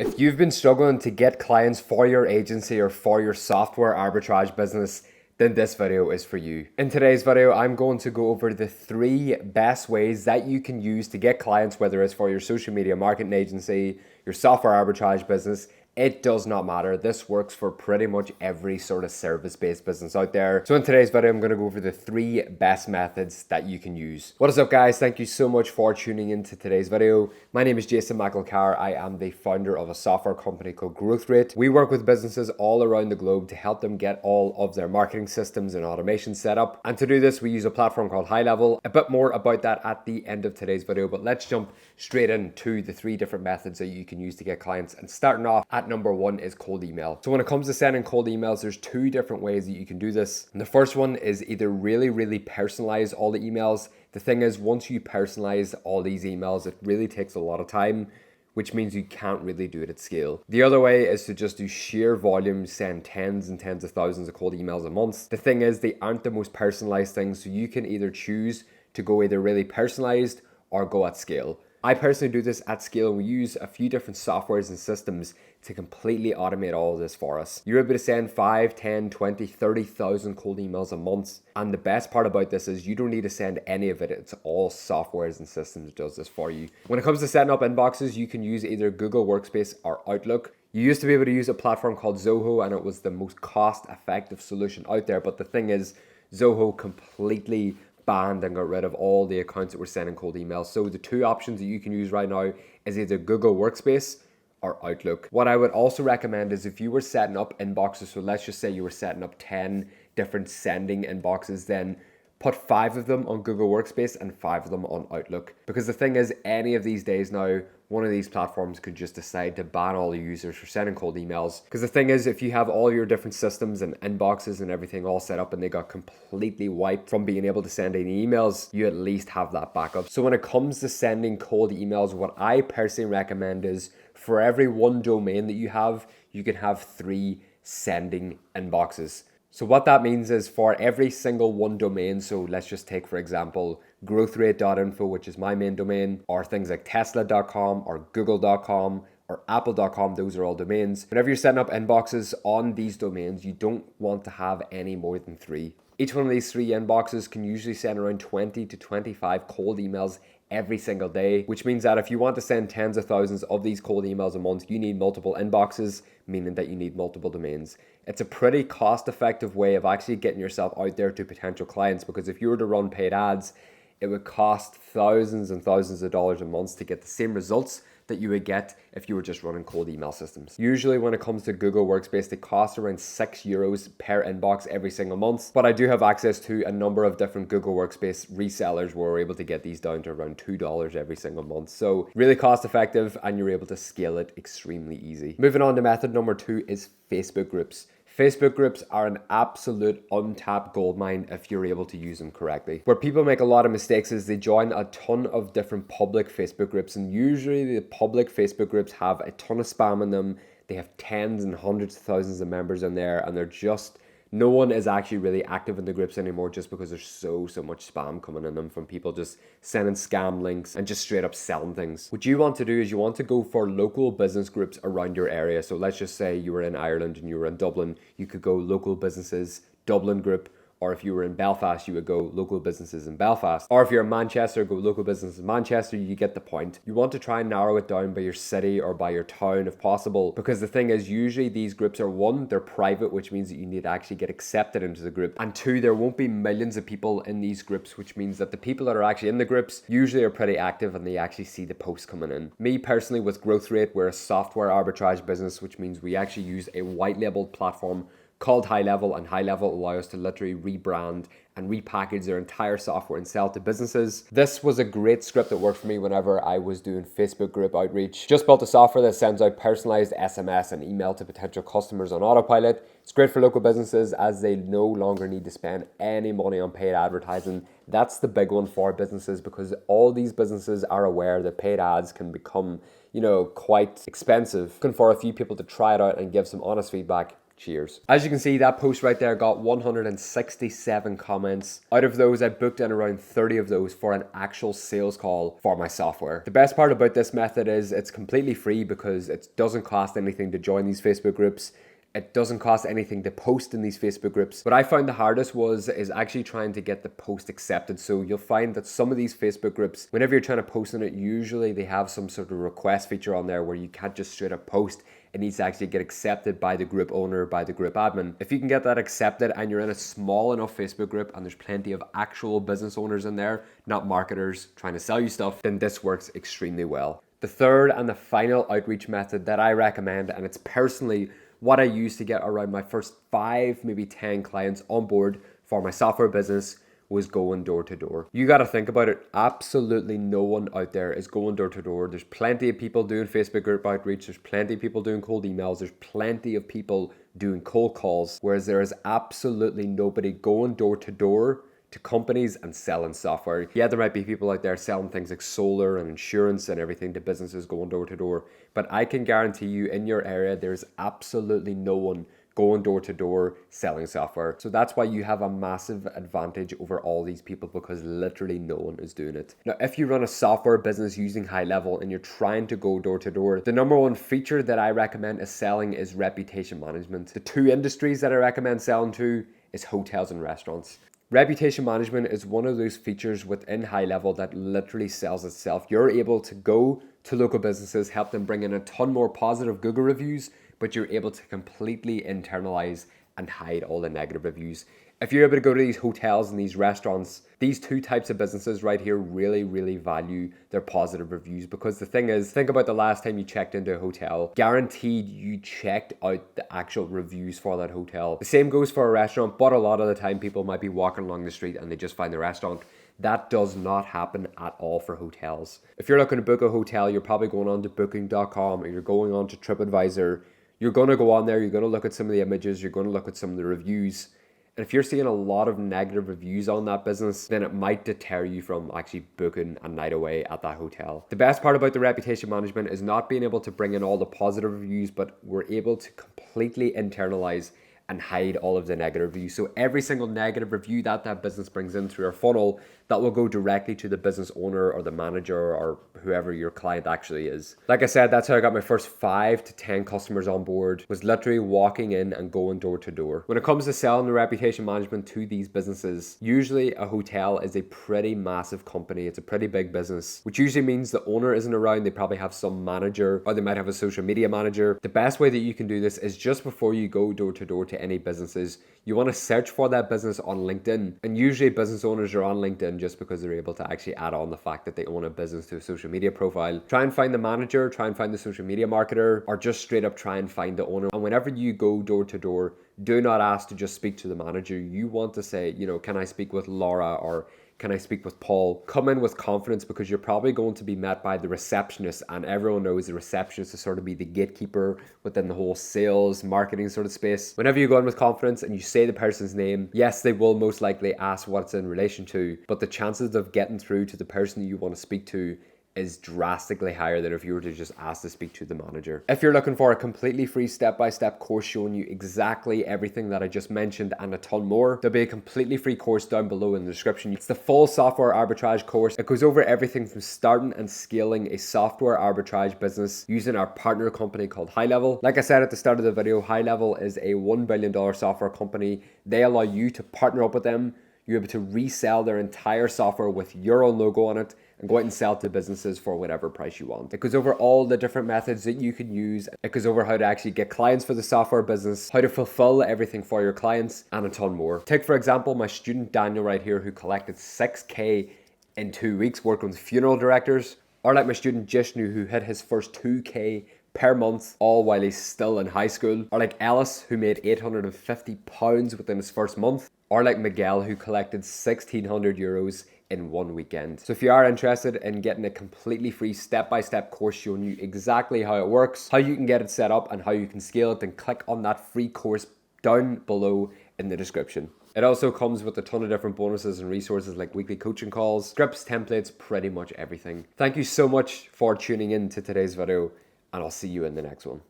If you've been struggling to get clients for your agency or for your software arbitrage business, then this video is for you. In today's video, I'm going to go over the 3 best ways that you can use to get clients, whether it's for your social media marketing agency, your software arbitrage business. It does not matter. This works for pretty much every sort of service-based business out there. So in today's video, I'm going to go over the 3 best methods that you can use. What is up, guys? Thank you so much for tuning into today's video. My name is McElchar. I am the founder of a software company called Growth Rate. We work with businesses all around the globe to help them get all of their marketing systems and automation set up. And to do this, we use a platform called High Level. A bit more about that at the end of today's video, but let's jump straight into the 3 different methods that you can use to get clients. And starting off at number 1 is cold email. So when it comes to sending cold emails, there's 2 different ways that you can do this. And the first one is either really personalize all the emails. The thing is, once you personalize all these emails, it really takes a lot of time, which means you can't really do it at scale. The other way is to just do sheer volume, send tens and tens of thousands of cold emails a month. The thing is, they aren't the most personalized things, so you can either choose to go either really personalized or go at scale. I personally do this at scale, and we use a few different softwares and systems to completely automate all of this for us. You're able to send 5, 10, 20, 30,000 cold emails a month. And the best part about this is you don't need to send any of it. It's all softwares and systems that does this for you. When it comes to setting up inboxes, you can use either Google Workspace or Outlook. You used to be able to use a platform called Zoho, and it was the most cost-effective solution out there. But the thing is, Zoho completely banned and got rid of all the accounts that were sending cold emails. So the 2 options that you can use right now is either Google Workspace or Outlook. What I would also recommend is if you were setting up inboxes, so let's just say you were setting up 10 different sending inboxes, then put 5 of them on Google Workspace and 5 of them on Outlook. Because the thing is, any of these days now, one of these platforms could just decide to ban all the users for sending cold emails. Because the thing is, if you have all your different systems and inboxes and everything all set up and they got completely wiped from being able to send any emails, you at least have that backup. So when it comes to sending cold emails, what I personally recommend is for every 1 domain that you can have 3 sending inboxes. So what that means is for every single 1 domain, so let's just take, for example, growthrate.info, which is my main domain, or things like tesla.com or google.com or apple.com, those are all domains. Whenever you're setting up inboxes on these domains, you don't want to have any more than 3. Each one of these 3 inboxes can usually send around 20 to 25 cold emails every single day, which means that if you want to send tens of thousands of these cold emails a month, you need multiple inboxes, meaning that you need multiple domains. It's a pretty cost-effective way of actually getting yourself out there to potential clients, because if you were to run paid ads, it would cost thousands and thousands of dollars a month to get the same results that you would get if you were just running cold email systems. Usually when it comes to Google Workspace, they cost around €6 per inbox every single month. But I do have access to a number of different Google Workspace resellers where we're able to get these down to around $2 every single month. So really cost effective, and you're able to scale it extremely easy. Moving on to method number 2 is Facebook groups. Facebook groups are an absolute untapped goldmine if you're able to use them correctly. Where people make a lot of mistakes is they join a ton of different public Facebook groups, and usually the public Facebook groups have a ton of spam in them. They have tens and hundreds of thousands of members in there, and they're just, no one is actually really active in the groups anymore just because there's so much spam coming in them from people just sending scam links and just straight up selling things. What you want to do is you want to go for local business groups around your area. So let's just say you were in Ireland and you were in Dublin, you could go local businesses, Dublin group. Or if you were in Belfast, you would go local businesses in Belfast. Or if you're in Manchester, go local businesses in Manchester. You get the point. You want to try and narrow it down by your city or by your town if possible. Because the thing is, usually these groups are 1, they're private, which means that you need to actually get accepted into the group. And 2, there won't be millions of people in these groups, which means that the people that are actually in the groups usually are pretty active and they actually see the posts coming in. Me personally, with Growth Rate, we're a software arbitrage business, which means we actually use a white labeled platform called High Level, and High Level allow us to literally rebrand and repackage their entire software and sell to businesses. This was a great script that worked for me whenever I was doing Facebook group outreach. Just built a software that sends out personalized SMS and email to potential customers on autopilot. It's great for local businesses as they no longer need to spend any money on paid advertising. That's the big one for businesses, because all these businesses are aware that paid ads can become, quite expensive. Looking for a few people to try it out and give some honest feedback. Cheers. As you can see, that post right there got 167 comments. Out of those, I booked in around 30 of those for an actual sales call for my software. The best part about this method is it's completely free because it doesn't cost anything to join these Facebook groups. It doesn't cost anything to post in these Facebook groups. What I found the hardest is actually trying to get the post accepted. So you'll find that some of these Facebook groups, whenever you're trying to post on it, usually they have some sort of request feature on there where you can't just straight up post. It needs to actually get accepted by the group owner, by the group admin. If you can get that accepted and you're in a small enough Facebook group and there's plenty of actual business owners in there, not marketers trying to sell you stuff, then this works extremely well. The third and the final outreach method that I recommend, and it's personally what I use to get around my first 5, maybe 10 clients on board for my software business, was going door to door. You got to think about it. Absolutely no one out there is going door to door. There's plenty of people doing Facebook group outreach. There's plenty of people doing cold emails. There's plenty of people doing cold calls, whereas there is absolutely nobody going door to door to companies and selling software. Yeah, there might be people out there selling things like solar and insurance and everything to businesses going door to door, but I can guarantee you in your area, there's absolutely no one going door to door selling software. So that's why you have a massive advantage over all these people, because literally no one is doing it. Now, if you run a software business using High Level and you're trying to go door to door, the number one feature that I recommend is selling is reputation management. The 2 industries that I recommend selling to is hotels and restaurants. Reputation management is one of those features within High Level that literally sells itself. You're able to go to local businesses, help them bring in a ton more positive Google reviews, but you're able to completely internalize and hide all the negative reviews. If you're able to go to these hotels and these restaurants, these 2 types of businesses right here really value their positive reviews, because the thing is, think about the last time you checked into a hotel. Guaranteed you checked out the actual reviews for that hotel. The same goes for a restaurant, but a lot of the time people might be walking along the street and they just find the restaurant. That does not happen at all for hotels. If you're looking to book a hotel, you're probably going on to booking.com or you're going on to TripAdvisor. You're going to go on there, you're going to look at some of the images, you're going to look at some of the reviews. And if you're seeing a lot of negative reviews on that business, then it might deter you from actually booking a night away at that hotel. The best part about the reputation management is not being able to bring in all the positive reviews, but we're able to completely internalize and hide all of the negative reviews. So every single negative review that business brings in through our funnel, that will go directly to the business owner or the manager or whoever your client actually is. Like I said, that's how I got my first 5 to 10 customers on board, was literally walking in and going door to door. When it comes to selling the reputation management to these businesses, usually a hotel is a pretty massive company. It's a pretty big business, which usually means the owner isn't around. They probably have some manager, or they might have a social media manager. The best way that you can do this is just before you go door to door to any businesses, you want to search for that business on LinkedIn. And usually business owners are on LinkedIn just because they're able to actually add on the fact that they own a business to a social media profile. Try and find the manager, try and find the social media marketer, or just straight up try and find the owner. And whenever you go door to door, do not ask to just speak to the manager. You want to say, can I speak with Laura, or can I speak with Paul? Come in with confidence, because you're probably going to be met by the receptionist, and everyone knows the receptionist to sort of be the gatekeeper within the whole sales, marketing sort of space. Whenever you go in with confidence and you say the person's name, yes, they will most likely ask what it's in relation to, but the chances of getting through to the person you want to speak to is drastically higher than if you were to just ask to speak to the manager. If you're looking for a completely free step-by-step course showing you exactly everything that I just mentioned and a ton more, there'll be a completely free course down below in the description. It's the full software arbitrage course. It goes over everything from starting and scaling a software arbitrage business using our partner company called High Level. Like I said at the start of the video, High Level is a $1 billion software company. They allow you to partner up with them. You're able to resell their entire software with your own logo on it and go out and sell to businesses for whatever price you want. It goes over all the different methods that you can use. It goes over how to actually get clients for the software business, how to fulfill everything for your clients, and a ton more. Take, for example, my student Daniel right here, who collected 6K in 2 weeks working with funeral directors, or like my student Jishnu, who hit his first 2K per month, all while he's still in high school, or like Ellis, who made £850 within his first month, or like Miguel, who collected 1,600 euros in 1 weekend. So if you are interested in getting a completely free step-by-step course showing you exactly how it works, how you can get it set up, and how you can scale it, then click on that free course down below in the description. It also comes with a ton of different bonuses and resources like weekly coaching calls, scripts, templates, pretty much everything. Thank you so much for tuning in to today's video, and I'll see you in the next one.